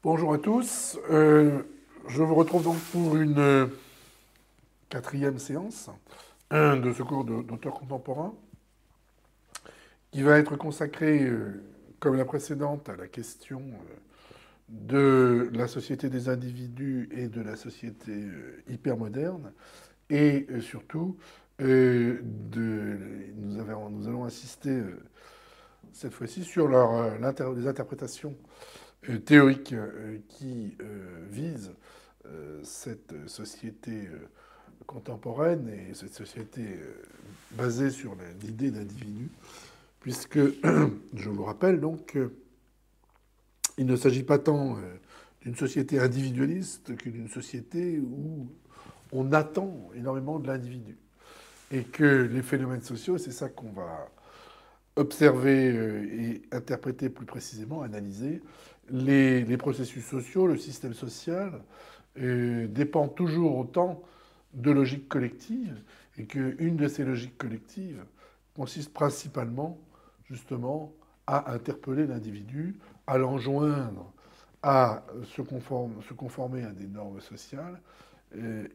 Bonjour à tous. Je vous retrouve donc pour une quatrième séance de ce cours d'auteur contemporain qui va être consacrée, comme la précédente, à la question de la société des individus et de la société hypermoderne. Et surtout, nous allons insister cette fois-ci sur les interprétations théoriques qui visent cette société contemporaine et cette société basée sur l'idée d'individu, puisque, je vous rappelle donc, il ne s'agit pas tant d'une société individualiste que d'une société où on attend énormément de l'individu. Et que les phénomènes sociaux, c'est ça qu'on va observer et interpréter plus précisément, analyser, les processus sociaux, le système social, dépend toujours autant de logiques collectives, et qu'une de ces logiques collectives consiste principalement, justement, à interpeller l'individu, à l'enjoindre à se conformer à des normes sociales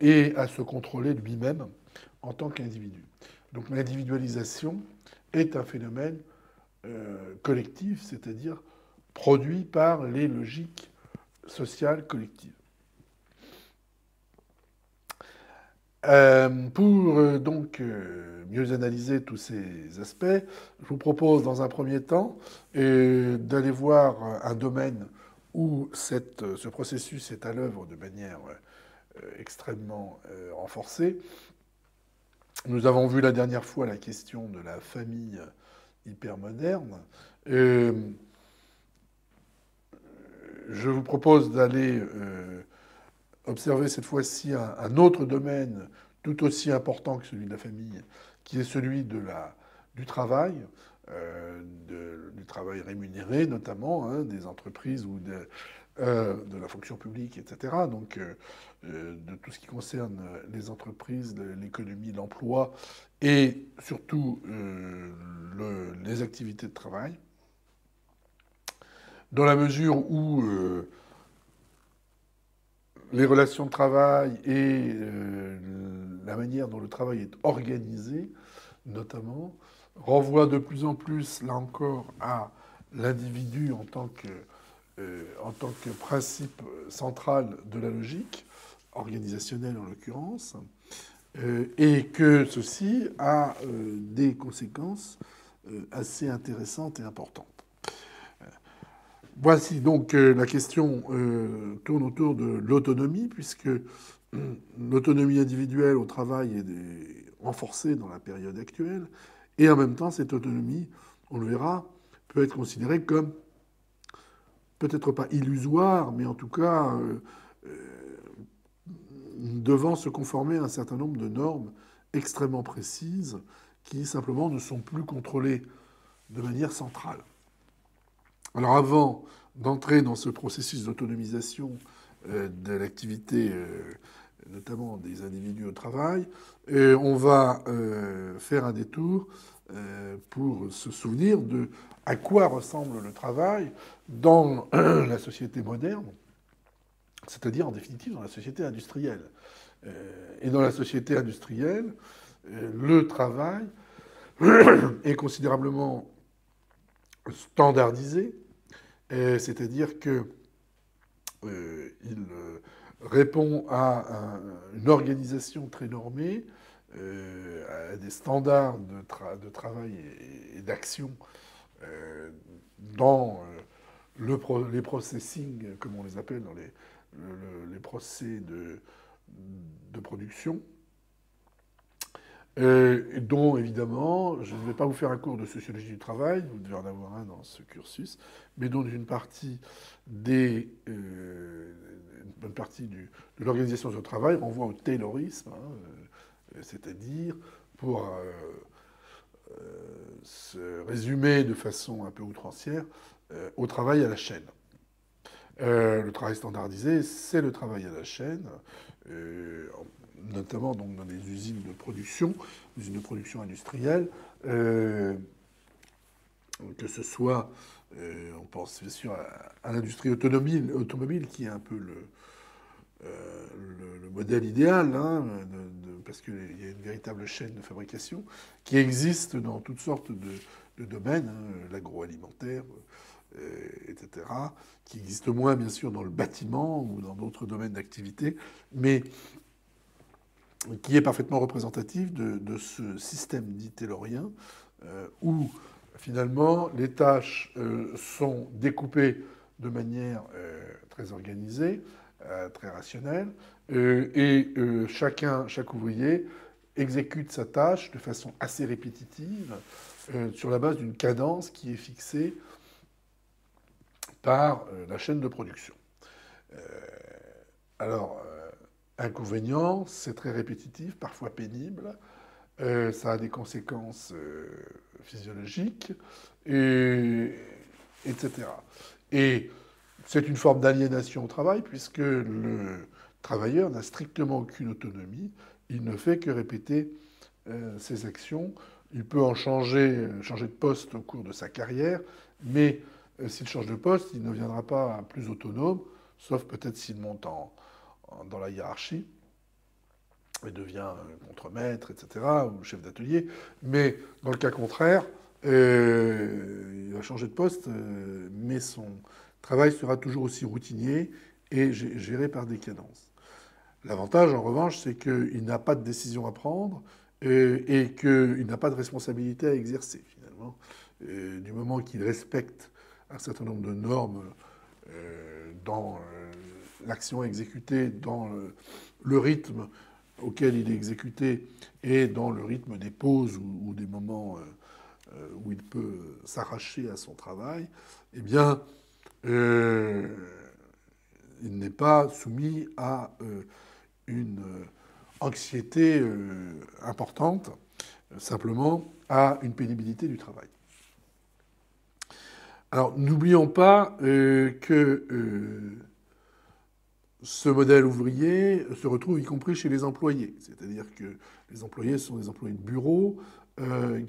et à se contrôler lui-même en tant qu'individu. Donc l'individualisation est un phénomène collectif, c'est-à-dire produit par les logiques sociales collectives. Pour donc mieux analyser tous ces aspects, je vous propose dans un premier temps d'aller voir un domaine où ce processus est à l'œuvre de manière extrêmement renforcée. Nous avons vu la dernière fois la question de la famille hypermoderne. Je vous propose d'aller observer cette fois-ci un autre domaine tout aussi important que celui de la famille, qui est celui du travail, du travail rémunéré notamment, hein, des entreprises ou de la fonction publique, etc. Donc de tout ce qui concerne les entreprises, l'économie, l'emploi et surtout les activités de travail. Dans la mesure où les relations de travail et la manière dont le travail est organisé, notamment, renvoient de plus en plus, là encore, à l'individu en tant que principe central de la logique, organisationnelle en l'occurrence, et que ceci a des conséquences assez intéressantes et importantes. Voici donc la question tourne autour de l'autonomie, puisque l'autonomie individuelle au travail est renforcée dans la période actuelle, et en même temps, cette autonomie, on le verra, peut être considérée comme peut-être pas illusoire, mais en tout cas devant se conformer à un certain nombre de normes extrêmement précises qui simplement ne sont plus contrôlées de manière centrale. Alors avant d'entrer dans ce processus d'autonomisation de l'activité, notamment des individus au travail, on va faire un détour pour se souvenir de à quoi ressemble le travail dans la société moderne, c'est-à-dire en définitive dans la société industrielle. Et dans la société industrielle, le travail est considérablement standardisé, c'est-à-dire qu'il répond à une organisation très normée, à des standards de travail et d'action dans les processing, comme on les appelle dans les procès de production, dont, évidemment, je ne vais pas vous faire un cours de sociologie du travail, vous devez en avoir un dans ce cursus, mais dont une partie de l'organisation du travail renvoie au taylorisme, hein, c'est-à-dire, pour se résumer de façon un peu outrancière, au travail à la chaîne. Le travail standardisé, c'est le travail à la chaîne, notamment donc dans les usines de production industrielle, que ce soit On pense bien sûr à l'industrie automobile qui est un peu le modèle idéal, hein, parce qu'il y a une véritable chaîne de fabrication qui existe dans toutes sortes de domaines, hein, l'agroalimentaire, etc., qui existe moins bien sûr dans le bâtiment ou dans d'autres domaines d'activité, mais qui est parfaitement représentatif de ce système dit taylorien, où finalement les tâches sont découpées de manière très organisée, très rationnelle, chaque ouvrier exécute sa tâche de façon assez répétitive sur la base d'une cadence qui est fixée par la chaîne de production. Euh, alors, inconvénient, c'est très répétitif, parfois pénible. Ça a des conséquences physiologiques, etc. Et c'est une forme d'aliénation au travail, puisque le travailleur n'a strictement aucune autonomie. Il ne fait que répéter ses actions. Il peut en changer de poste au cours de sa carrière, mais s'il change de poste, il ne deviendra pas plus autonome, sauf peut-être s'il monte dans la hiérarchie et devient contremaître, etc., ou chef d'atelier. Mais dans le cas contraire, il va changer de poste, mais son travail sera toujours aussi routinier et géré par des cadences. L'avantage, en revanche, c'est qu'il n'a pas de décision à prendre et qu'il n'a pas de responsabilité à exercer, finalement. Du moment qu'il respecte un certain nombre de normes dans l'action exécutée, dans le rythme auquel il est exécuté et dans le rythme des pauses ou des moments où il peut s'arracher à son travail, eh bien, il n'est pas soumis à une anxiété importante, simplement à une pénibilité du travail. Alors, n'oublions pas que ce modèle ouvrier se retrouve y compris chez les employés. C'est-à-dire que les employés sont des employés de bureau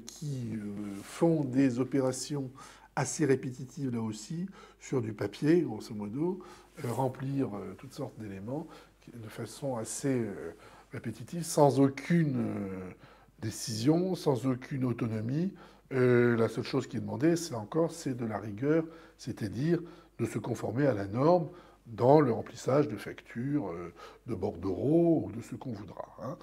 qui font des opérations assez répétitives là aussi, sur du papier, grosso modo, remplir toutes sortes d'éléments de façon assez répétitive, sans aucune décision, sans aucune autonomie. La seule chose qui est demandée, c'est de la rigueur, c'est-à-dire de se conformer à la norme dans le remplissage de factures, de bordereaux ou de ce qu'on voudra. Hein.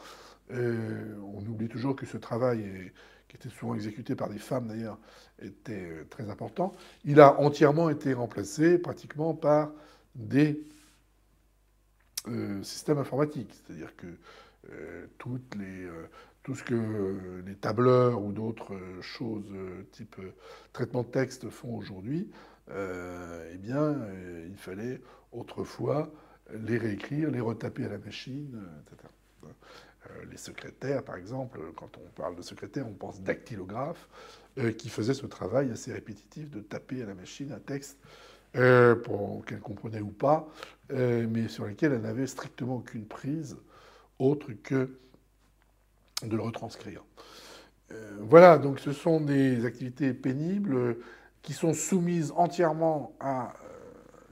On oublie toujours que ce travail, qui était souvent exécuté par des femmes d'ailleurs, était très important. Il a entièrement été remplacé pratiquement par des systèmes informatiques. C'est-à-dire que tout ce que les tableurs ou d'autres choses type traitement de texte font aujourd'hui, eh bien, il fallait autrefois les réécrire, les retaper à la machine, etc. Les secrétaires, par exemple, quand on parle de secrétaire, on pense dactylographe, qui faisait ce travail assez répétitif de taper à la machine un texte qu'elle comprenait ou pas, mais sur lequel elle n'avait strictement aucune prise autre que de le retranscrire. Voilà, donc ce sont des activités pénibles qui sont soumises entièrement à,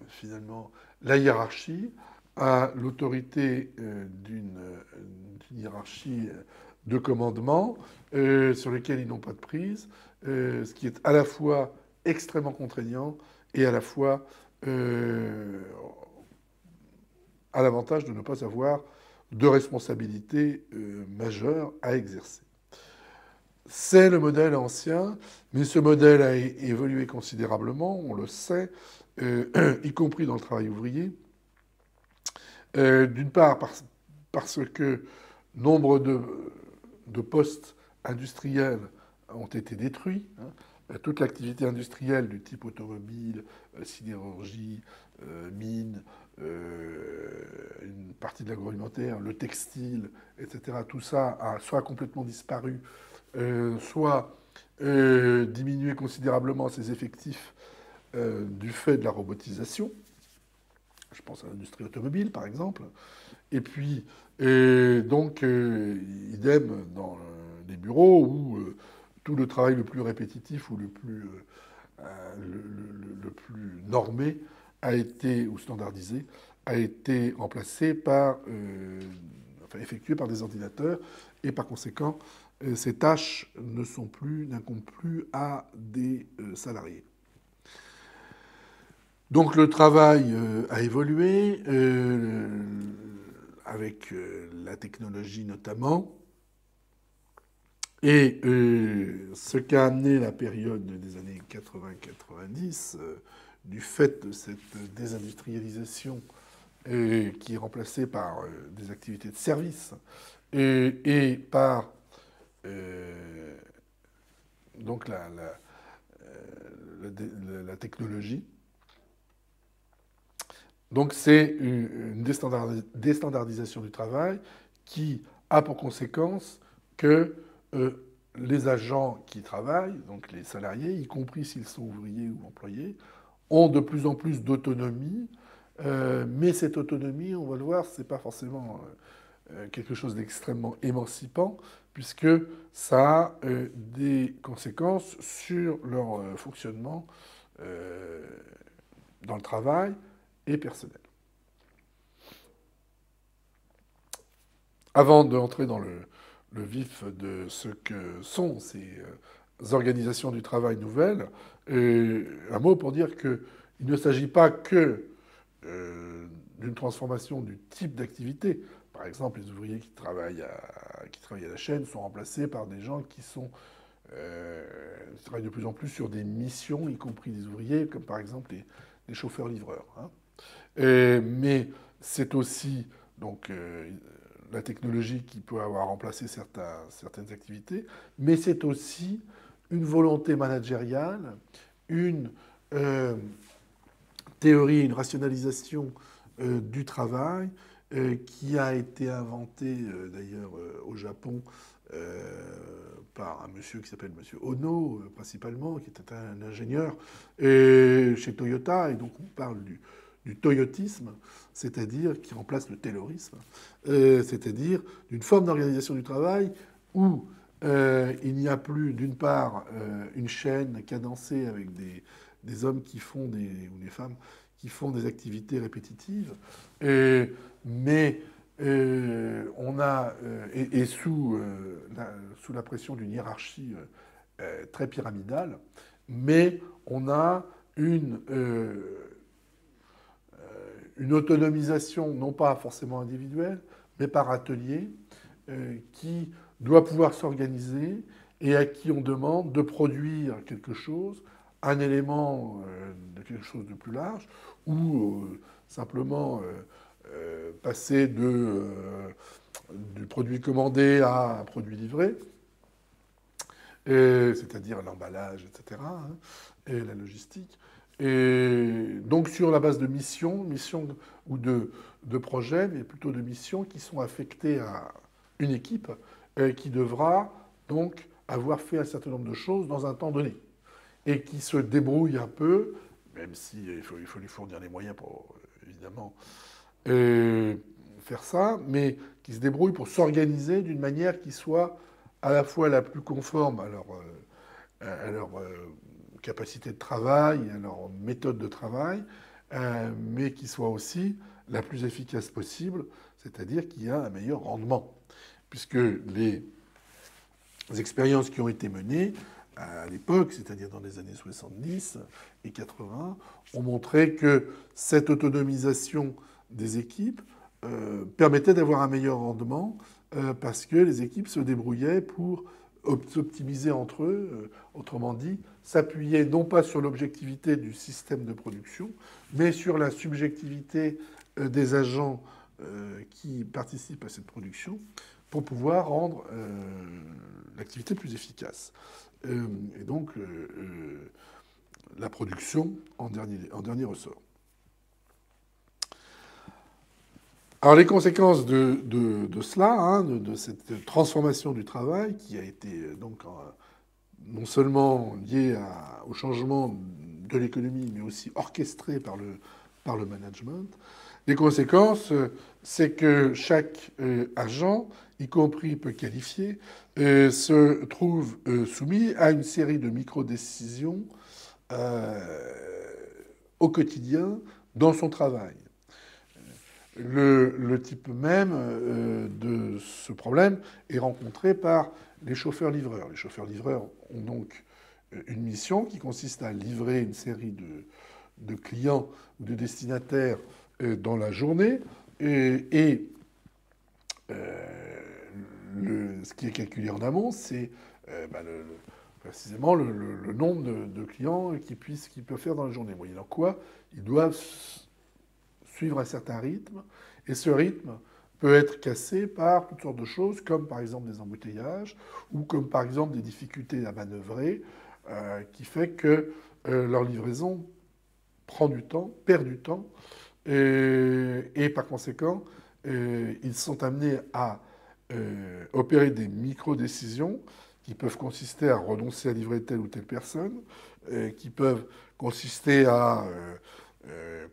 finalement, la hiérarchie, à l'autorité d'une hiérarchie de commandement sur lesquels ils n'ont pas de prise, ce qui est à la fois extrêmement contraignant et à la fois à l'avantage de ne pas avoir de responsabilité majeure à exercer. C'est le modèle ancien, mais ce modèle a évolué considérablement, on le sait, y compris dans le travail ouvrier. D'une part parce que nombre de postes industriels ont été détruits. Hein. Toute l'activité industrielle du type automobile, sidérurgie, mine, une partie de l'agroalimentaire, le textile, etc., tout ça a soit complètement disparu, soit diminué considérablement ses effectifs du fait de la robotisation. Je pense à l'industrie automobile, par exemple. Et puis, donc, idem dans les bureaux où tout le travail le plus répétitif ou le plus le plus normé a été, ou standardisé, a été remplacé par, enfin, effectué par des ordinateurs, et par conséquent, ces tâches n'incombent plus à des salariés. Donc le travail a évolué, avec la technologie notamment, et ce qu'a amené la période des années 80-90, du fait de cette désindustrialisation qui est remplacée par des activités de service et par donc la technologie. Donc c'est une déstandardisation du travail qui a pour conséquence que les agents qui travaillent, donc les salariés, y compris s'ils sont ouvriers ou employés, ont de plus en plus d'autonomie. Mais cette autonomie, on va le voir, ce n'est pas forcément quelque chose d'extrêmement émancipant, puisque ça a des conséquences sur leur fonctionnement dans le travail et personnel. Avant d'entrer dans le vif de ce que sont ces organisations du travail nouvelles, un mot pour dire qu'il ne s'agit pas que d'une transformation du type d'activité. Par exemple, les ouvriers qui travaillent à la chaîne sont remplacés par des gens qui travaillent de plus en plus sur des missions, y compris des ouvriers, comme par exemple les chauffeurs-livreurs. Hein. Mais c'est aussi donc, la technologie qui peut avoir remplacé certaines activités, mais c'est aussi une volonté managériale, une théorie, une rationalisation du travail qui a été inventée d'ailleurs au Japon par un monsieur qui s'appelle monsieur Ono, principalement, qui était un ingénieur chez Toyota, et donc on parle du toyotisme, c'est-à-dire qui remplace le taylorisme, c'est-à-dire d'une forme d'organisation du travail où il n'y a plus, d'une part, une chaîne cadencée avec des hommes qui font ou des femmes qui font des activités répétitives, mais on a, et sous la pression d'une hiérarchie très pyramidale, mais on a une autonomisation, non pas forcément individuelle, mais par atelier, qui doit pouvoir s'organiser et à qui on demande de produire quelque chose, un élément de quelque chose de plus large, ou simplement passer du produit commandé à un produit livré, c'est-à-dire l'emballage, etc., hein, et la logistique. Et donc sur la base de missions ou de projets, mais plutôt de missions qui sont affectées à une équipe qui devra donc avoir fait un certain nombre de choses dans un temps donné et qui se débrouille un peu, même s'il faut lui fournir les moyens pour évidemment faire ça, mais qui se débrouille pour s'organiser d'une manière qui soit à la fois la plus conforme à leur capacité de travail, à leur méthode de travail, mais qui soit aussi la plus efficace possible, c'est-à-dire qu'il y a un meilleur rendement. Puisque les expériences qui ont été menées à l'époque, c'est-à-dire dans les années 70 et 80, ont montré que cette autonomisation des équipes permettait d'avoir un meilleur rendement parce que les équipes se débrouillaient pour s'optimiser entre eux, autrement dit, s'appuyer non pas sur l'objectivité du système de production, mais sur la subjectivité des agents qui participent à cette production pour pouvoir rendre l'activité plus efficace. Et donc, la production en dernier ressort. Alors les conséquences de cela, hein, de cette transformation du travail, qui a été donc non seulement liée au changement de l'économie, mais aussi orchestrée par le management, les conséquences, c'est que chaque agent, y compris peu qualifié, se trouve soumis à une série de micro-décisions au quotidien dans son travail. Le type même de ce problème est rencontré par les chauffeurs-livreurs. Les chauffeurs-livreurs ont donc une mission qui consiste à livrer une série de clients ou de destinataires dans la journée. Et ce qui est calculé en amont, c'est précisément le nombre de clients qu'ils peuvent faire dans la journée. Moyennant quoi, ils doivent suivre un certain rythme, et ce rythme peut être cassé par toutes sortes de choses, comme par exemple des embouteillages, ou comme par exemple des difficultés à manœuvrer, qui fait que leur livraison prend du temps, perd du temps, et par conséquent, ils sont amenés à opérer des micro-décisions qui peuvent consister à renoncer à livrer telle ou telle personne, qui peuvent consister à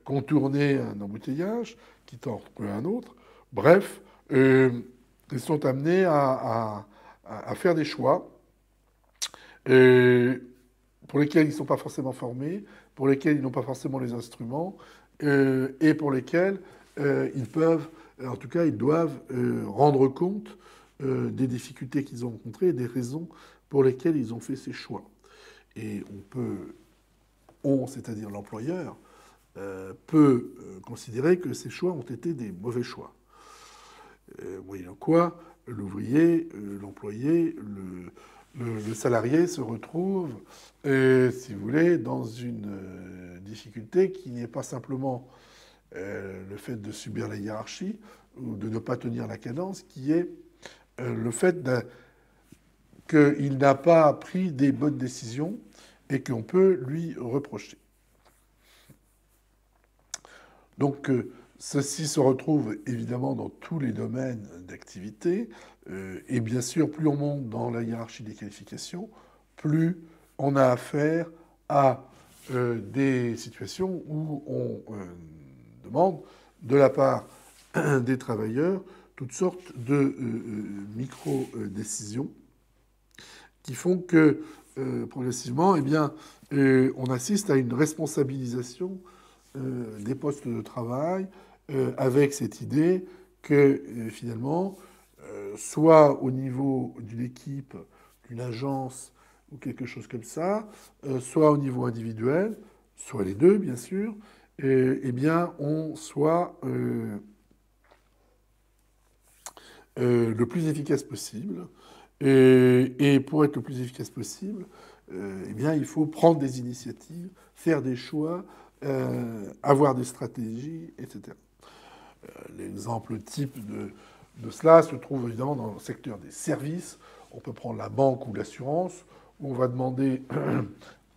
contourner un embouteillage, quitte à en retrouver un autre. Bref, ils sont amenés à faire des choix pour lesquels ils ne sont pas forcément formés, pour lesquels ils n'ont pas forcément les instruments, et pour lesquels ils peuvent, en tout cas, ils doivent rendre compte des difficultés qu'ils ont rencontrées et des raisons pour lesquelles ils ont fait ces choix. Et c'est-à-dire l'employeur, peut considérer que ces choix ont été des mauvais choix. Moyennant quoi, l'ouvrier, l'employé, le salarié se retrouve, si vous voulez, dans une difficulté qui n'est pas simplement le fait de subir la hiérarchie ou de ne pas tenir la cadence, qui est le fait qu'il n'a pas pris des bonnes décisions et qu'on peut lui reprocher. Donc, ceci se retrouve évidemment dans tous les domaines d'activité. Et bien sûr, plus on monte dans la hiérarchie des qualifications, plus on a affaire à des situations où on demande de la part des travailleurs toutes sortes de micro-décisions qui font que progressivement, eh bien, on assiste à une responsabilisation des postes de travail avec cette idée que finalement, soit au niveau d'une équipe, d'une agence ou quelque chose comme ça, soit au niveau individuel, soit les deux bien sûr, eh bien on soit le plus efficace possible. Et pour être le plus efficace possible, eh bien, il faut prendre des initiatives, faire des choix, avoir des stratégies, etc. L'exemple type de cela se trouve évidemment dans le secteur des services. On peut prendre la banque ou l'assurance, où on va demander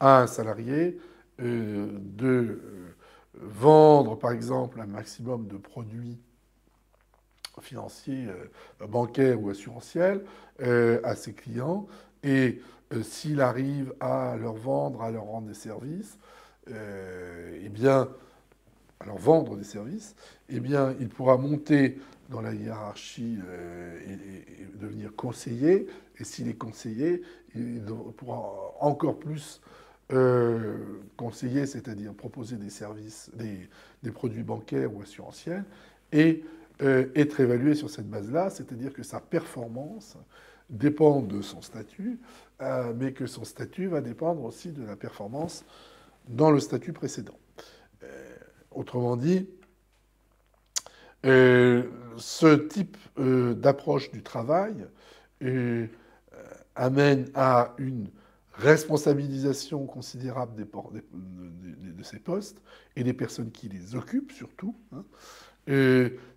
à un salarié de vendre, par exemple, un maximum de produits financiers, bancaires ou assurantiels à ses clients. Et s'il arrive à leur vendre, à leur rendre des services, eh bien, à leur vendre des services, eh bien, il pourra monter dans la hiérarchie et devenir conseiller. Et s'il est conseiller, il pourra encore plus conseiller, c'est-à-dire proposer des services, des produits bancaires ou assurantiels, et être évalué sur cette base-là, c'est-à-dire que sa performance dépend de son statut, mais que son statut va dépendre aussi de la performance dans le statut précédent. Autrement dit, ce type d'approche du travail amène à une responsabilisation considérable de ces postes et des personnes qui les occupent surtout, hein,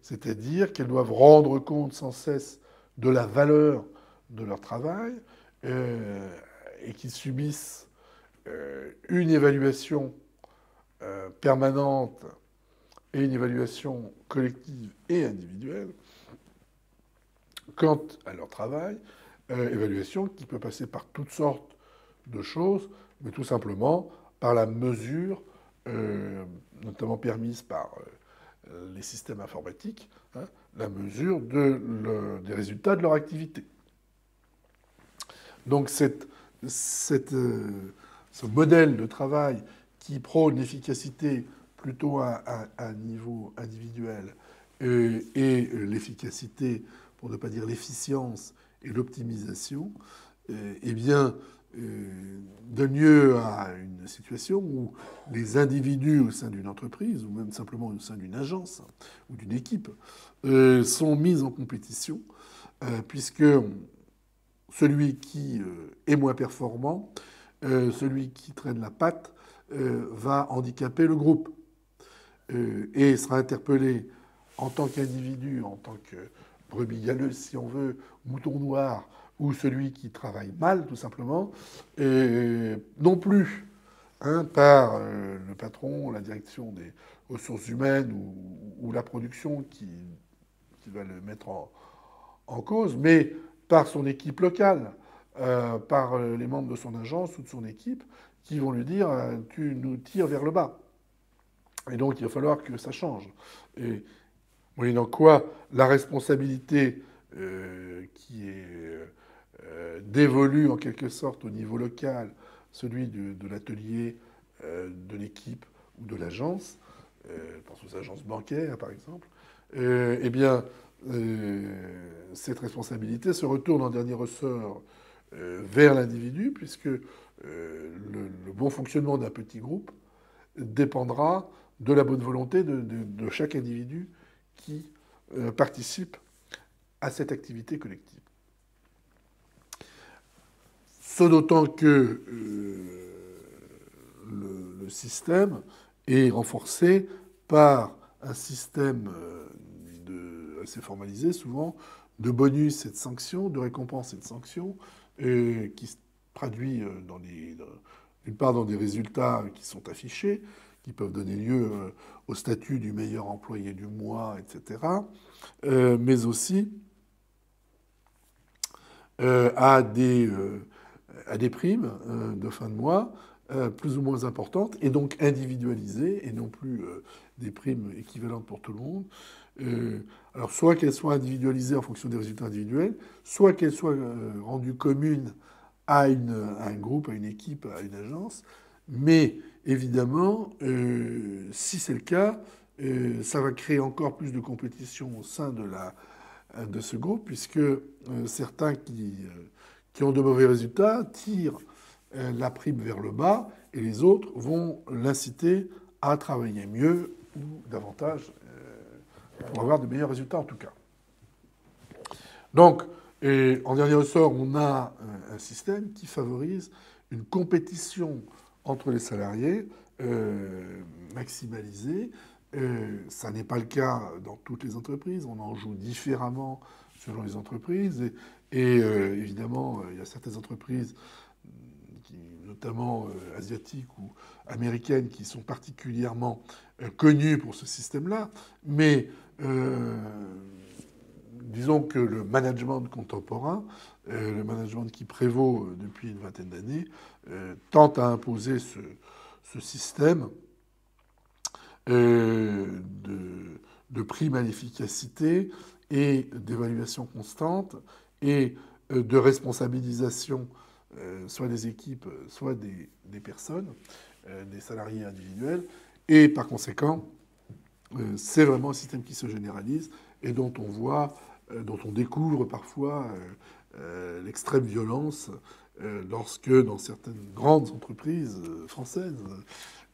c'est-à-dire qu'elles doivent rendre compte sans cesse de la valeur de leur travail et qu'ils subissent une évaluation permanente et une évaluation collective et individuelle quant à leur travail, évaluation qui peut passer par toutes sortes de choses, mais tout simplement par la mesure, notamment permise par les systèmes informatiques, hein, la mesure des résultats de leur activité. Donc cette ce modèle de travail qui prône l'efficacité plutôt à un niveau individuel et l'efficacité, pour ne pas dire l'efficience et l'optimisation, eh bien, donne lieu à une situation où les individus au sein d'une entreprise, ou même simplement au sein d'une agence ou d'une équipe, sont mis en compétition, puisque celui qui est moins performant, celui qui traîne la patte, va handicaper le groupe et sera interpellé en tant qu'individu, en tant que brebis galeuse, si on veut, mouton noir, ou celui qui travaille mal, tout simplement, non plus par le patron, la direction des ressources humaines ou la production qui va le mettre en cause, mais par son équipe locale, par les membres de son agence ou de son équipe, qui vont lui dire tu nous tires vers le bas. Et donc il va falloir que ça change. Et moyennant quoi, la responsabilité qui est dévolue en quelque sorte au niveau local, celui de l'atelier, de l'équipe ou de l'agence, je pense aux agences bancaires par exemple, eh bien, cette responsabilité se retourne en dernier ressort vers l'individu, puisque le bon fonctionnement d'un petit groupe dépendra de la bonne volonté de chaque individu qui participe à cette activité collective. Ce d'autant que le système est renforcé par un système assez formalisé souvent, de bonus et de sanctions, de récompenses et de sanctions, qui se traduit d'une part dans des résultats qui sont affichés, qui peuvent donner lieu au statut du meilleur employé du mois, etc., mais aussi à des primes de fin de mois plus ou moins importantes, et donc individualisées, et non plus des primes équivalentes pour tout le monde. Alors soit qu'elles soient individualisées en fonction des résultats individuels, soit qu'elles soient rendues communes à un groupe, à une équipe, à une agence. Mais évidemment, si c'est le cas, ça va créer encore plus de compétition au sein de ce groupe, puisque certains qui ont de mauvais résultats tirent la prime vers le bas, et les autres vont l'inciter à travailler mieux ou davantage pour avoir de meilleurs résultats en tout cas. Donc, en dernier ressort, on a un système qui favorise une compétition entre les salariés maximalisée. Ça n'est pas le cas dans toutes les entreprises. On en joue différemment selon les entreprises. Et évidemment, il y a certaines entreprises, notamment asiatiques ou américaines, qui sont particulièrement connues pour ce système-là. Mais disons que le management contemporain, le management qui prévaut depuis une vingtaine d'années, tente à imposer ce système de prime à l'efficacité et d'évaluation constante et de responsabilisation soit des équipes, soit des personnes, des salariés individuels. Et par conséquent, c'est vraiment un système qui se généralise et dont on découvre parfois l'extrême violence lorsque, dans certaines grandes entreprises françaises,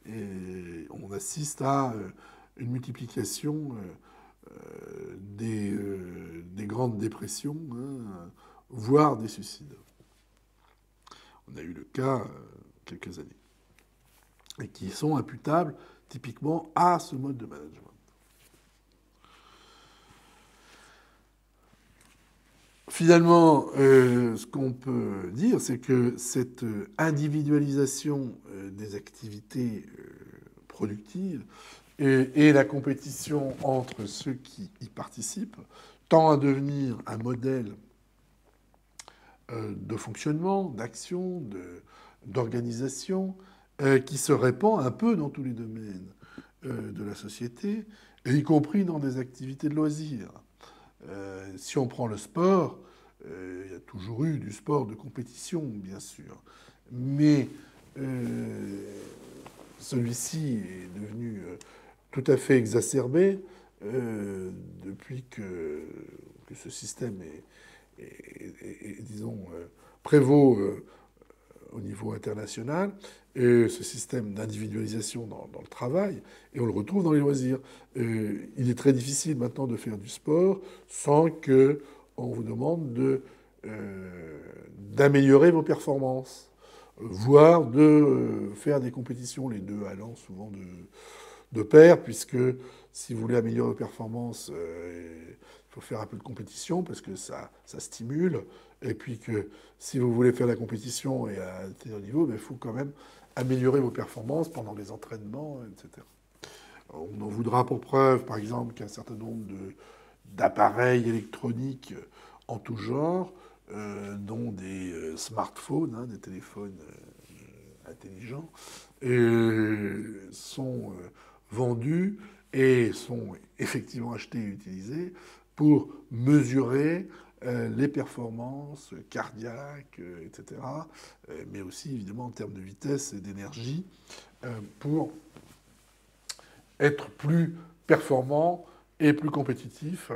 on assiste à une multiplication des grandes dépressions, voire des suicides. On a eu le cas quelques années, et qui sont imputables typiquement à ce mode de management. Finalement, ce qu'on peut dire, c'est que cette individualisation des activités productives et la compétition entre ceux qui y participent tend à devenir un modèle de fonctionnement, d'action, d'organisation, qui se répand un peu dans tous les domaines de la société, et y compris dans des activités de loisirs. Si on prend le sport, il y a toujours eu du sport de compétition, bien sûr. Mais celui-ci est devenu tout à fait exacerbé depuis que ce système disons, prévaut au niveau international, et ce système d'individualisation dans le travail, et on le retrouve dans les loisirs. Il est très difficile maintenant de faire du sport sans que on vous demande d'améliorer vos performances, voire de faire des compétitions, les deux allant souvent de pair, puisque si vous voulez améliorer vos performances, il faut faire un peu de compétition, parce que ça stimule, et puis que si vous voulez faire la compétition et à tel niveau, il faut quand même améliorer vos performances pendant les entraînements, etc. On en voudra pour preuve, par exemple, qu'un certain nombre d'appareils électroniques en tout genre, dont des smartphones, hein, des téléphones intelligents, sont vendus et sont effectivement achetés et utilisés pour mesurer les performances cardiaques, etc., mais aussi évidemment en termes de vitesse et d'énergie, pour être plus performant et plus compétitif,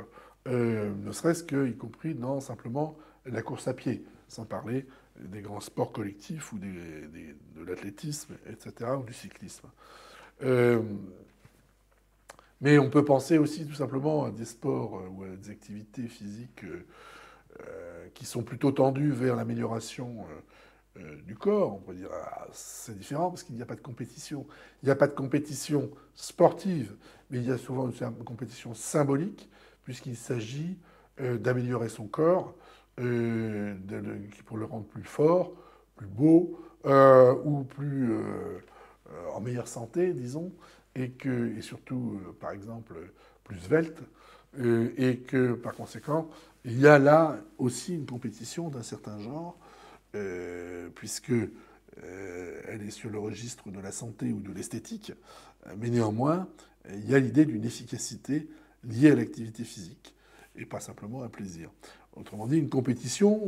ne serait-ce que, y compris dans simplement la course à pied, sans parler des grands sports collectifs ou de l'athlétisme, etc., ou du cyclisme. Mais on peut penser aussi tout simplement à des sports ou à des activités physiques qui sont plutôt tendues vers l'amélioration du corps. On peut dire c'est différent parce qu'il n'y a pas de compétition. Il n'y a pas de compétition sportive, mais il y a souvent une compétition symbolique, puisqu'il s'agit d'améliorer son corps pour le rendre plus fort, plus beau, ou plus en meilleure santé, disons, et surtout, par exemple, plus svelte, et que par conséquent, il y a là aussi une compétition d'un certain genre, puisque elle est sur le registre de la santé ou de l'esthétique, mais néanmoins, il y a l'idée d'une efficacité liée à l'activité physique, et pas simplement un plaisir. Autrement dit, une compétition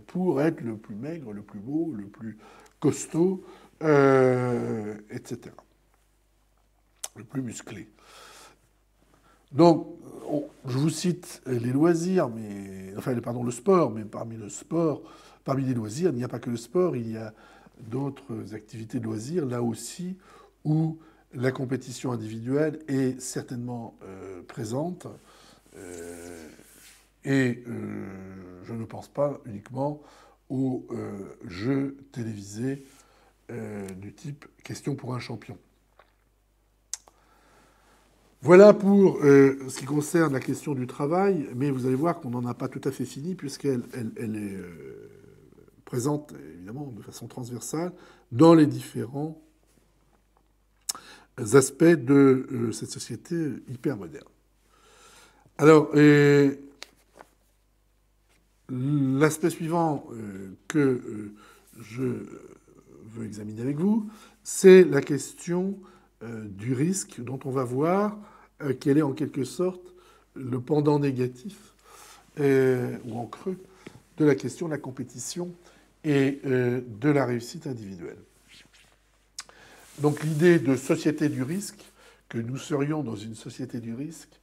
pour être le plus maigre, le plus beau, le plus costaud, etc. Le plus musclé. Donc, je vous cite les loisirs, pardon, le sport, mais parmi les loisirs, il n'y a pas que le sport, il y a d'autres activités de loisirs, là aussi, où la compétition individuelle est certainement présente. Et je ne pense pas uniquement aux jeux télévisés du type Question pour un champion. Voilà pour ce qui concerne la question du travail, mais vous allez voir qu'on n'en a pas tout à fait fini, puisqu'elle est présente, évidemment, de façon transversale, dans les différents aspects de cette société hyper moderne. Alors, l'aspect suivant que je veux examiner avec vous, c'est la question du risque, dont on va voir quel est en quelque sorte le pendant négatif ou en creux de la question de la compétition et de la réussite individuelle. Donc l'idée de société du risque, que nous serions dans une société du risque,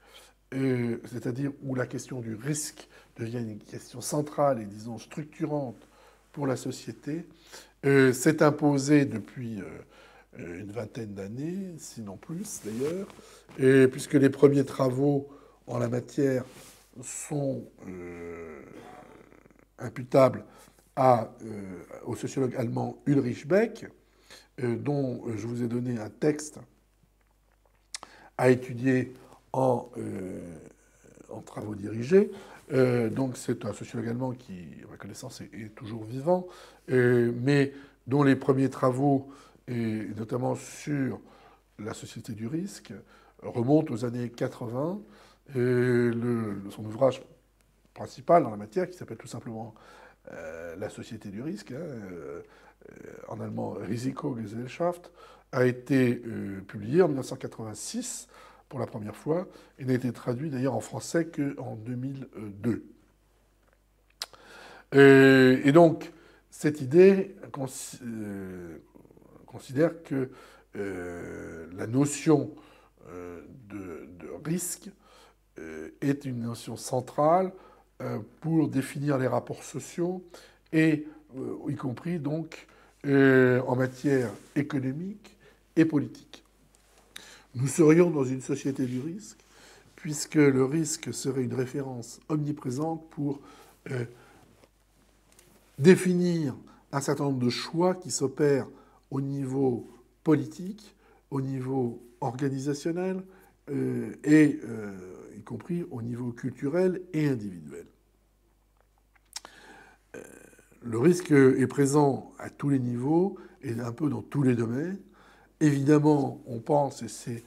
c'est-à-dire où la question du risque devient une question centrale et, disons, structurante pour la société, s'est imposée depuis une vingtaine d'années, sinon plus d'ailleurs, puisque les premiers travaux en la matière sont imputables au sociologue allemand Ulrich Beck, dont je vous ai donné un texte à étudier en travaux dirigés. Donc c'est un sociologue allemand qui, à ma connaissance, est toujours vivant, mais dont les premiers travaux, et notamment sur la société du risque, remontent aux années 80. Son ouvrage principal dans la matière, qui s'appelle tout simplement La société du risque, en allemand Risikogesellschaft, a été publié en 1986 pour la première fois, et n'a été traduit d'ailleurs en français qu'en 2002. Et donc, cette idée considère que la notion de risque est une notion centrale pour définir les rapports sociaux et y compris donc en matière économique et politique. Nous serions dans une société du risque, puisque le risque serait une référence omniprésente pour définir un certain nombre de choix qui s'opèrent au niveau politique, au niveau organisationnel, et y compris au niveau culturel et individuel. Le risque est présent à tous les niveaux et un peu dans tous les domaines. Évidemment, on pense, et c'est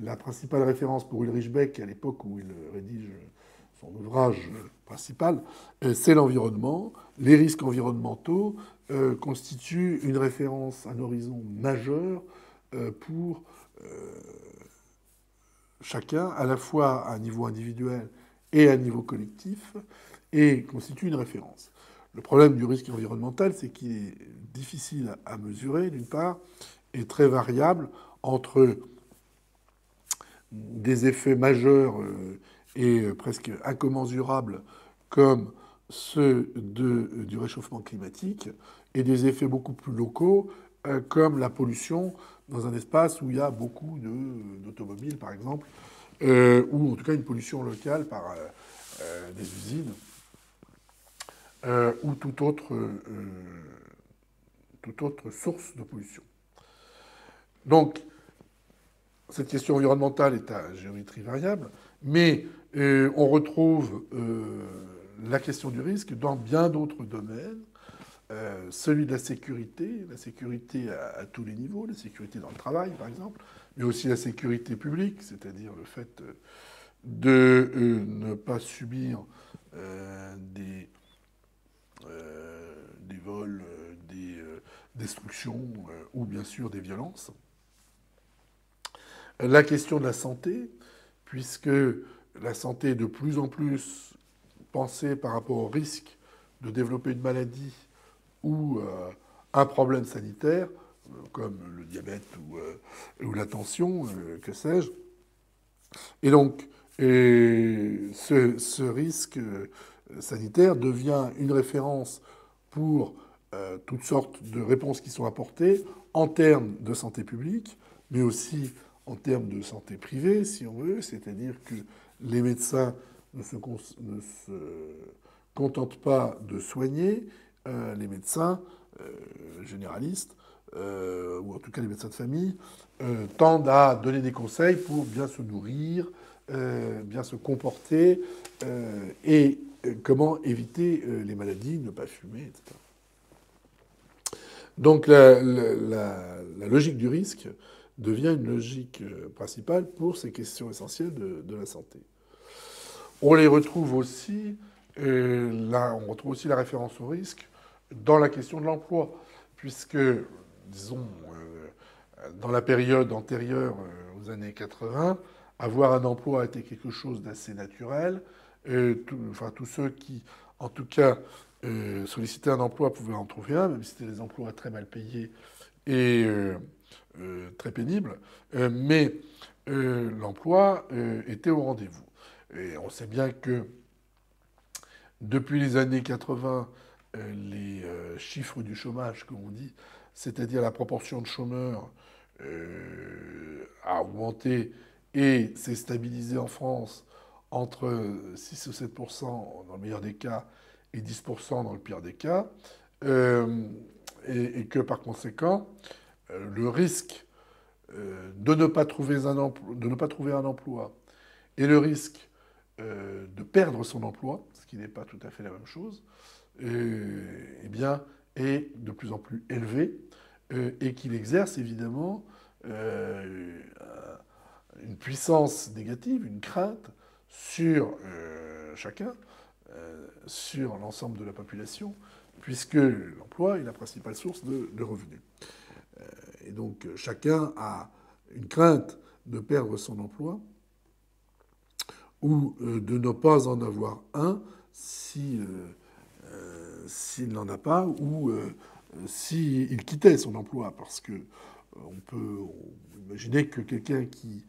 la principale référence pour Ulrich Beck à l'époque où il rédige son ouvrage principal, c'est l'environnement. Les risques environnementaux constituent une référence, un horizon majeur pour chacun, à la fois à un niveau individuel et à un niveau collectif, et constituent une référence. Le problème du risque environnemental, c'est qu'il est difficile à mesurer, d'une part, et très variable entre des effets majeurs et presque incommensurables comme ceux du réchauffement climatique et des effets beaucoup plus locaux comme la pollution dans un espace où il y a beaucoup d'automobiles, par exemple, ou en tout cas une pollution locale par des usines ou toute autre source de pollution. Donc, cette question environnementale est à géométrie variable, mais on retrouve la question du risque dans bien d'autres domaines. Celui de la sécurité à tous les niveaux, la sécurité dans le travail, par exemple, mais aussi la sécurité publique, c'est-à-dire le fait de ne pas subir des vols, des destructions ou bien sûr des violences. La question de la santé, puisque la santé est de plus en plus pensée par rapport au risque de développer une maladie ou un problème sanitaire, comme le diabète ou la tension, que sais-je. Et donc, ce risque sanitaire devient une référence pour toutes sortes de réponses qui sont apportées en termes de santé publique, mais aussi en termes de santé privée, si on veut, c'est-à-dire que les médecins ne se contentent pas de soigner, les médecins généralistes, ou en tout cas les médecins de famille, tendent à donner des conseils pour bien se nourrir, bien se comporter, et comment éviter les maladies, ne pas fumer, etc. Donc la logique du risque devient une logique principale pour ces questions essentielles de la santé. On les retrouve aussi, on retrouve aussi la référence au risque dans la question de l'emploi, puisque, disons, dans la période antérieure aux années 80, avoir un emploi était quelque chose d'assez naturel. Tous ceux qui, en tout cas, sollicitaient un emploi pouvaient en trouver un, même si c'était des emplois très mal payés et très pénibles. Mais l'emploi était au rendez-vous. Et on sait bien que depuis les années 80, les chiffres du chômage, comme on dit, c'est-à-dire la proportion de chômeurs, a augmenté et s'est stabilisé en France entre 6 ou 7% dans le meilleur des cas et 10% dans le pire des cas, et que par conséquent, le risque de ne pas trouver un emploi et le risque de perdre son emploi, ce qui n'est pas tout à fait la même chose, eh bien, est de plus en plus élevé et qu'il exerce évidemment une puissance négative, une crainte sur chacun, sur l'ensemble de la population, puisque l'emploi est la principale source de revenus. Et donc chacun a une crainte de perdre son emploi ou de ne pas en avoir un s'il n'en a pas, ou s'il quittait son emploi, parce que on peut imaginer que quelqu'un qui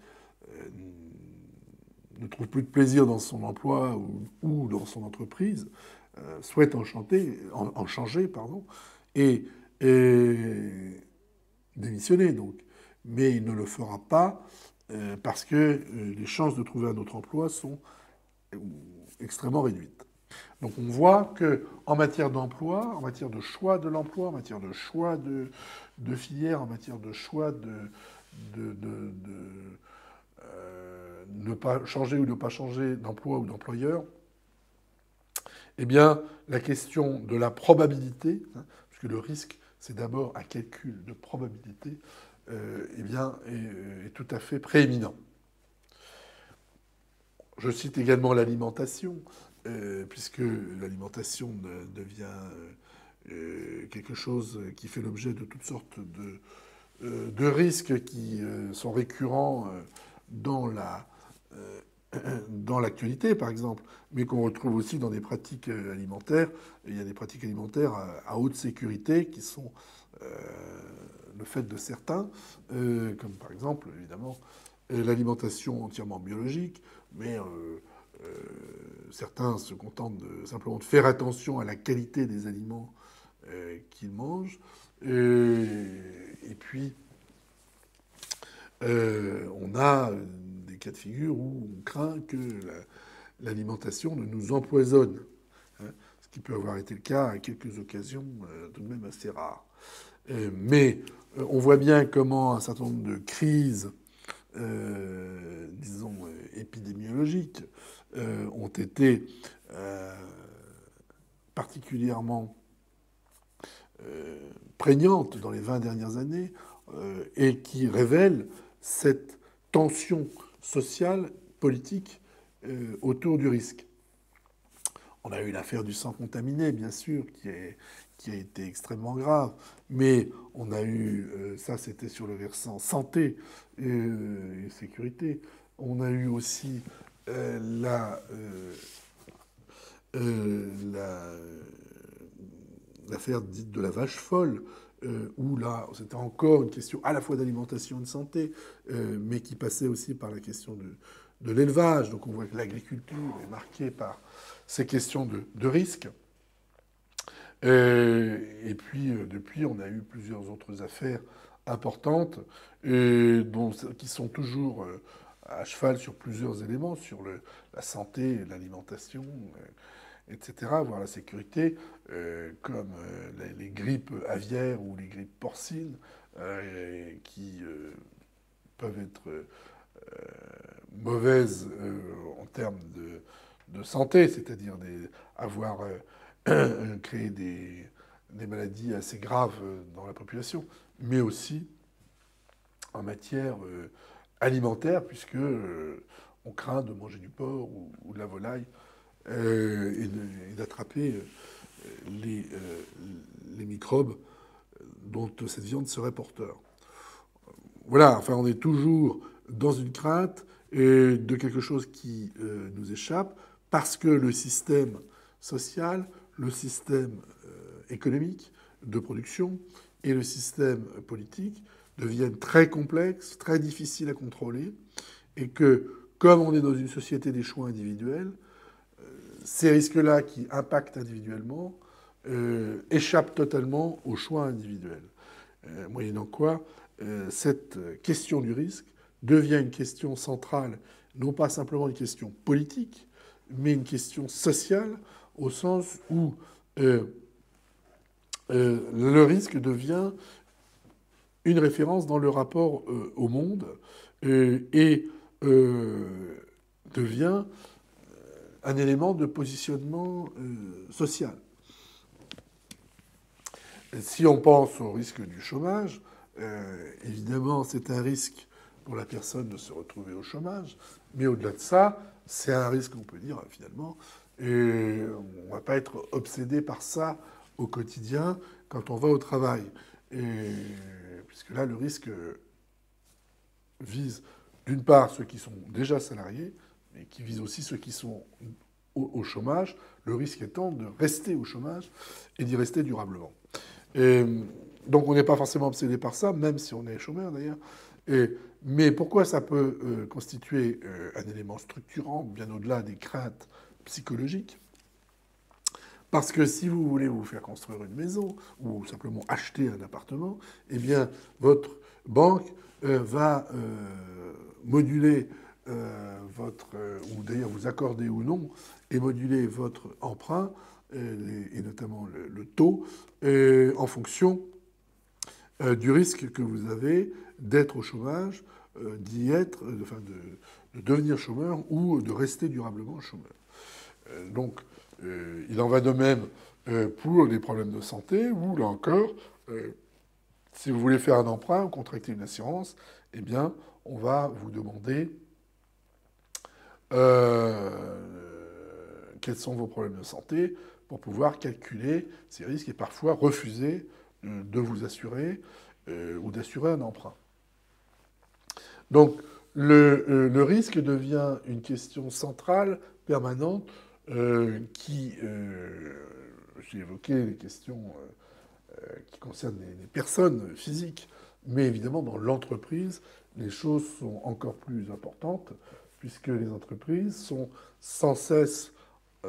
ne trouve plus de plaisir dans son emploi ou dans son entreprise souhaite en changer, pardon, et, et démissionner donc. Mais il ne le fera pas parce que les chances de trouver un autre emploi sont extrêmement réduites. Donc on voit que en matière d'emploi, en matière de choix de l'emploi, en matière de choix de filière, en matière de choix de ne pas changer ou ne pas changer d'emploi ou d'employeur, eh bien la question de la probabilité, hein, puisque le risque c'est d'abord un calcul de probabilité, eh bien est tout à fait prééminent. Je cite également l'alimentation, puisque l'alimentation devient quelque chose qui fait l'objet de toutes sortes de risques qui sont récurrents dans dans l'actualité, par exemple, mais qu'on retrouve aussi dans des pratiques alimentaires. Il y a des pratiques alimentaires à haute sécurité qui sont le fait de certains, comme par exemple, évidemment, l'alimentation entièrement biologique, mais certains se contentent simplement de faire attention à la qualité des aliments qu'ils mangent. Et puis, on a des cas de figure où on craint que l'alimentation ne nous empoisonne, hein, ce qui peut avoir été le cas à quelques occasions tout de même assez rares. Mais on voit bien comment un certain nombre de crises, disons, épidémiologiques, ont été particulièrement prégnantes dans les 20 dernières années et qui révèlent cette tension sociale, politique autour du risque. On a eu l'affaire du sang contaminé, bien sûr, qui a été extrêmement grave, mais on a eu, ça c'était sur le versant santé et sécurité, on a eu aussi l'affaire dite de la vache folle, où là, c'était encore une question à la fois d'alimentation et de santé, mais qui passait aussi par la question de l'élevage. Donc on voit que l'agriculture est marquée par ces questions de risque. Et puis, depuis, on a eu plusieurs autres affaires importantes qui sont toujours à cheval sur plusieurs éléments, sur la santé, l'alimentation, etc., voire la sécurité, comme les grippes aviaires ou les grippes porcines, qui peuvent être mauvaises en termes de santé, c'est-à-dire avoir créé des maladies assez graves dans la population, mais aussi en matière alimentaire, puisque on craint de manger du porc ou de la volaille et d'attraper les microbes dont cette viande serait porteur. Voilà, enfin on est toujours dans une crainte de quelque chose qui nous échappe, parce que le système social, le système économique de production et le système politique deviennent très complexes, très difficiles à contrôler, et que, comme on est dans une société des choix individuels, ces risques-là qui impactent individuellement échappent totalement aux choix individuels. Moyennant quoi, cette question du risque devient une question centrale, non pas simplement une question politique, mais une question sociale, au sens où le risque devient une référence dans le rapport au monde et devient un élément de positionnement social. Si on pense au risque du chômage, évidemment, c'est un risque pour la personne de se retrouver au chômage, mais au-delà de ça, c'est un risque, on peut dire, finalement, et on ne va pas être obsédé par ça au quotidien quand on va au travail. Puisque là, le risque vise, d'une part, ceux qui sont déjà salariés, mais qui vise aussi ceux qui sont au chômage, le risque étant de rester au chômage et d'y rester durablement. Et donc on n'est pas forcément obsédé par ça, même si on est chômeur d'ailleurs. Mais pourquoi ça peut constituer un élément structurant, bien au-delà des craintes psychologiques? Parce que si vous voulez vous faire construire une maison ou simplement acheter un appartement, eh bien, votre banque va moduler ou d'ailleurs vous accorder ou non, et moduler votre emprunt, et notamment le taux, en fonction du risque que vous avez d'être au chômage, d'y être, de devenir chômeur ou de rester durablement chômeur. Donc, il en va de même pour les problèmes de santé, où, là encore, si vous voulez faire un emprunt ou contracter une assurance, eh bien, on va vous demander quels sont vos problèmes de santé pour pouvoir calculer ces risques et parfois refuser de vous assurer ou d'assurer un emprunt. Donc, le risque devient une question centrale, permanente, j'ai évoqué les questions qui concernent les personnes physiques, mais évidemment dans l'entreprise, les choses sont encore plus importantes, puisque les entreprises sont sans cesse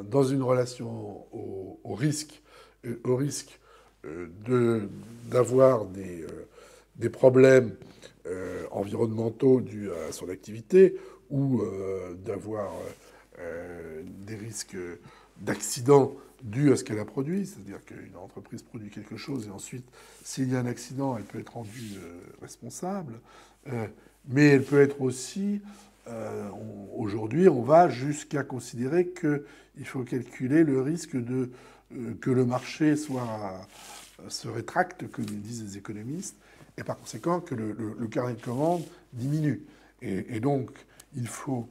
dans une relation au risque, d'avoir des problèmes environnementaux dus à son activité ou d'avoir des risques d'accident dus à ce qu'elle a produit, c'est-à-dire qu'une entreprise produit quelque chose et ensuite, s'il y a un accident, elle peut être rendue responsable, mais elle peut être aussi, aujourd'hui, on va jusqu'à considérer qu'il faut calculer le risque que le marché se rétracte, que disent les économistes, et par conséquent que le carnet de commandes diminue. Et donc, il faut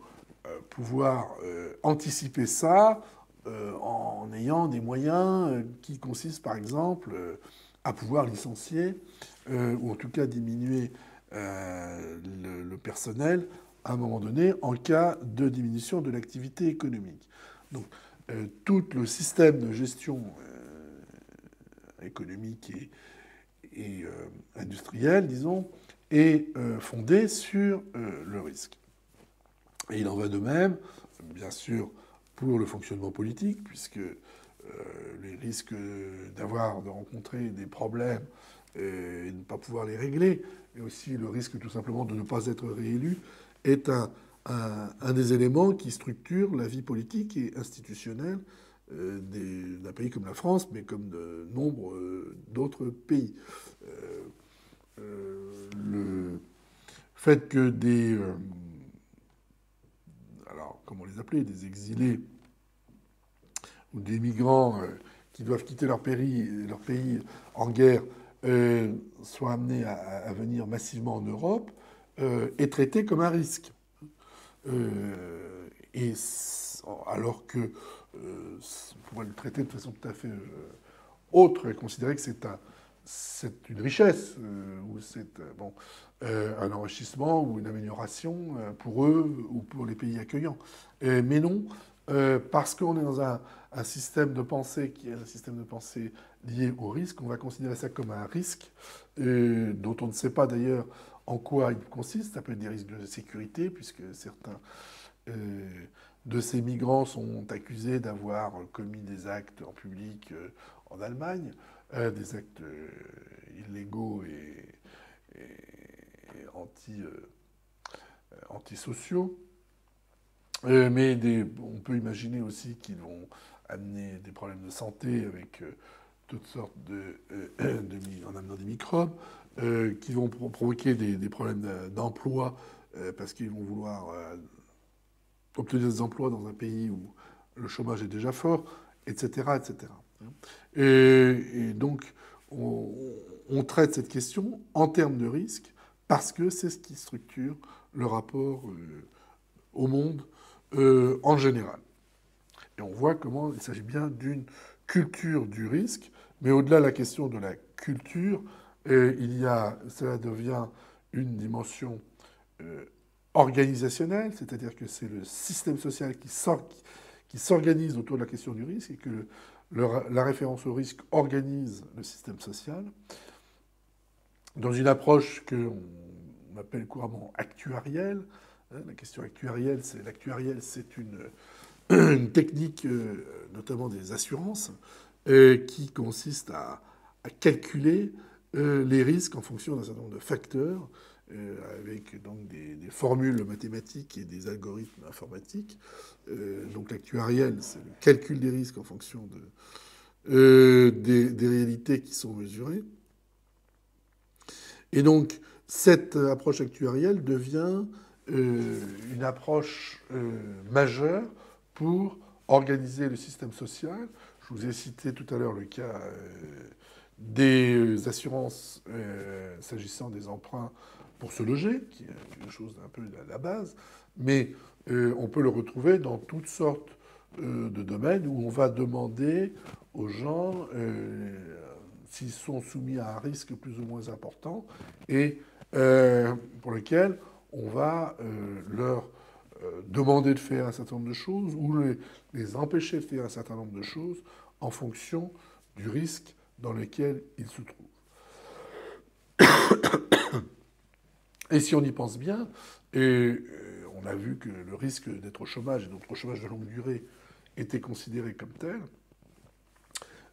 pouvoir anticiper ça en ayant des moyens qui consistent par exemple à pouvoir licencier ou en tout cas diminuer le personnel à un moment donné en cas de diminution de l'activité économique. Donc tout le système de gestion économique et industrielle, disons, est fondé sur le risque. Et il en va de même, bien sûr, pour le fonctionnement politique, puisque les risques de rencontrer des problèmes et de ne pas pouvoir les régler, et aussi le risque tout simplement de ne pas être réélu, est un des éléments qui structurent la vie politique et institutionnelle d'un pays comme la France, mais comme de nombre d'autres pays. Le fait que alors comment les appeler, des exilés ou des migrants qui doivent quitter leur pays en guerre soient amenés à venir massivement en Europe est traité comme un risque. Et alors que on pourrait le traiter de façon tout à fait autre et considérer que c'est une richesse ou c'est un enrichissement ou une amélioration pour eux ou pour les pays accueillants. Mais non, parce qu'on est dans un système de pensée qui est un système de pensée lié au risque, on va considérer ça comme un risque dont on ne sait pas d'ailleurs en quoi il consiste. Ça peut être des risques de sécurité, puisque certains de ces migrants sont accusés d'avoir commis des actes en public en Allemagne, des actes illégaux et antisociaux. Mais on peut imaginer aussi qu'ils vont amener des problèmes de santé avec toutes sortes en amenant des microbes, qui vont provoquer des problèmes d'emploi parce qu'ils vont vouloir obtenir des emplois dans un pays où le chômage est déjà fort, etc., etc. Et donc, on traite cette question en termes de risque parce que c'est ce qui structure le rapport au monde en général. Et on voit comment il s'agit bien d'une culture du risque, mais au-delà de la question de la culture, cela devient une dimension organisationnelle, c'est-à-dire que c'est le système social qui s'organise autour de la question du risque et que la référence au risque organise le système social dans une approche qu'on appelle couramment actuarielle. La question actuarielle, c'est une technique, notamment des assurances, qui consiste à calculer les risques en fonction d'un certain nombre de facteurs, avec donc des formules mathématiques et des algorithmes informatiques. Donc l'actuariel, c'est le calcul des risques en fonction des réalités qui sont mesurées. Et donc cette approche actuarielle devient une approche majeure pour organiser le système social. Je vous ai cité tout à l'heure le cas des assurances s'agissant des emprunts pour se loger, qui est quelque chose d'un peu à la base, mais on peut le retrouver dans toutes sortes de domaines où on va demander aux gens s'ils sont soumis à un risque plus ou moins important et pour lequel on va leur demander de faire un certain nombre de choses ou les empêcher de faire un certain nombre de choses en fonction du risque dans lequel ils se trouvent. Et si on y pense bien, on a vu que le risque d'être au chômage et d'être au chômage de longue durée était considéré comme tel,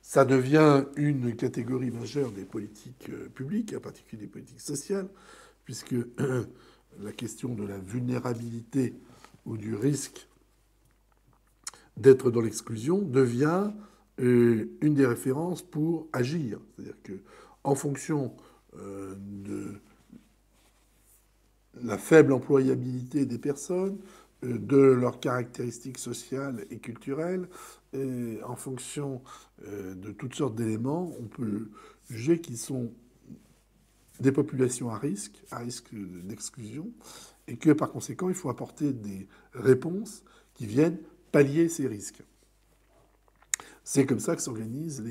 ça devient une catégorie majeure des politiques publiques, en particulier des politiques sociales, puisque la question de la vulnérabilité ou du risque d'être dans l'exclusion devient une des références pour agir. C'est-à-dire que, en fonction de la faible employabilité des personnes, de leurs caractéristiques sociales et culturelles, et en fonction de toutes sortes d'éléments, on peut juger qu'ils sont des populations à risque d'exclusion, et que par conséquent, il faut apporter des réponses qui viennent pallier ces risques. C'est comme ça que s'organisent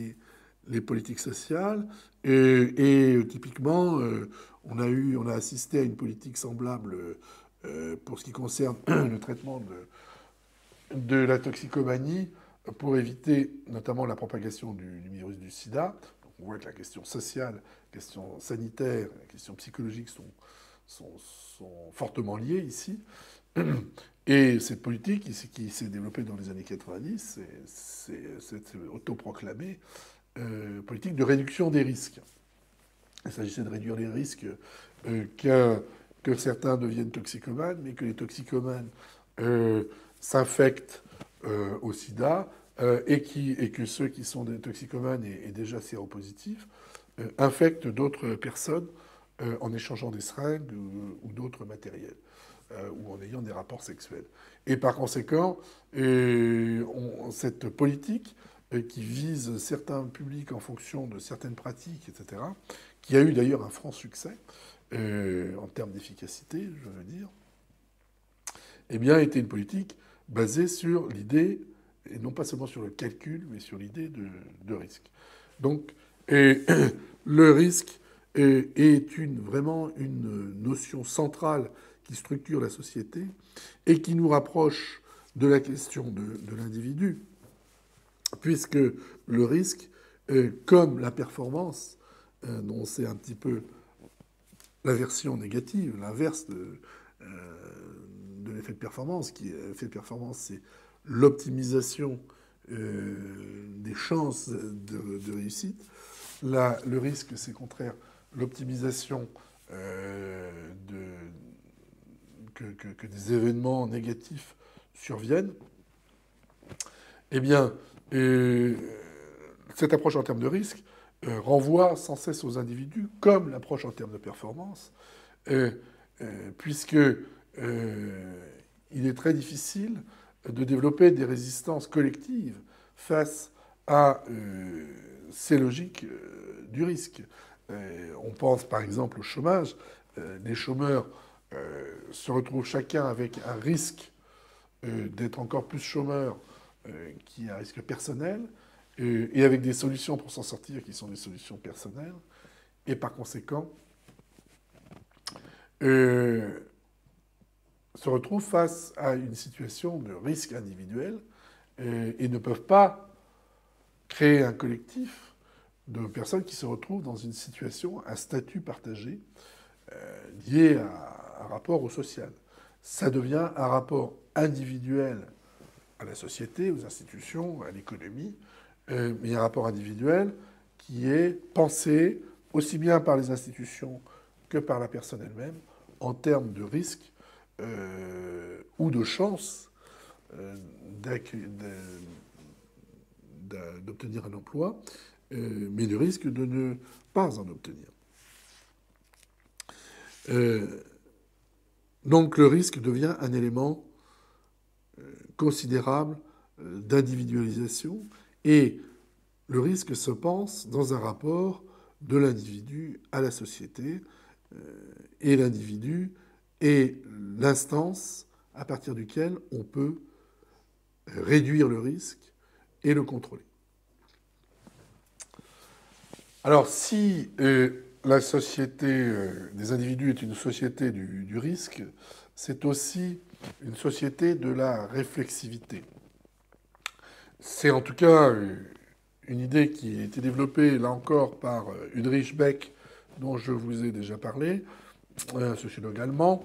les politiques sociales. Et typiquement, on a assisté à une politique semblable pour ce qui concerne le traitement de la toxicomanie pour éviter notamment la propagation du virus du sida. Donc on voit que la question sociale, la question sanitaire, la question psychologique sont fortement liées ici. Et cette politique qui s'est développée dans les années 90, c'est autoproclamée politique de réduction des risques. Il s'agissait de réduire les risques que certains deviennent toxicomanes, mais que les toxicomanes s'infectent au sida et que ceux qui sont des toxicomanes et déjà séropositifs infectent d'autres personnes en échangeant des seringues ou d'autres matériels ou en ayant des rapports sexuels. Et par conséquent, cette politique qui vise certains publics en fonction de certaines pratiques, etc., qui a eu d'ailleurs un franc succès en termes d'efficacité, je veux dire, eh bien, était une politique basée sur l'idée, et non pas seulement sur le calcul, mais sur l'idée de risque. Donc, le risque est vraiment une notion centrale qui structure la société et qui nous rapproche de la question de l'individu, puisque le risque, comme la performance, dont c'est un petit peu la version négative, l'inverse de l'effet de performance, l'effet de performance, c'est l'optimisation des chances de réussite. Là, le risque, c'est au contraire l'optimisation que des événements négatifs surviennent. Eh bien, cette approche en termes de risque renvoie sans cesse aux individus, comme l'approche en termes de performance, puisque il est très difficile de développer des résistances collectives face à ces logiques du risque. On pense par exemple au chômage. Les chômeurs se retrouvent chacun avec un risque d'être encore plus chômeurs qui est un risque personnel, et avec des solutions pour s'en sortir qui sont des solutions personnelles, et par conséquent se retrouvent face à une situation de risque individuel et ne peuvent pas créer un collectif de personnes qui se retrouvent dans une situation, un statut partagé lié à un rapport au social. Ça devient un rapport individuel à la société, aux institutions, à l'économie, mais un rapport individuel qui est pensé aussi bien par les institutions que par la personne elle-même en termes de risque ou de chance d'obtenir un emploi, mais de risque de ne pas en obtenir. Donc le risque devient un élément considérable d'individualisation et le risque se pense dans un rapport de l'individu à la société et l'individu est l'instance à partir duquel on peut réduire le risque et le contrôler. Alors si la société des individus est une société du risque, c'est aussi une société de la réflexivité. C'est en tout cas une idée qui a été développée, là encore, par Ulrich Beck, dont je vous ai déjà parlé, un sociologue allemand,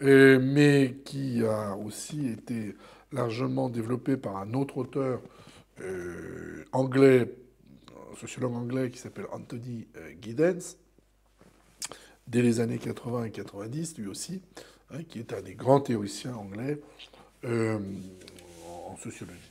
mais qui a aussi été largement développée par un autre auteur anglais, un sociologue anglais qui s'appelle Anthony Giddens, dès les années 80 et 90, lui aussi, qui est un des grands théoriciens anglais en sociologie.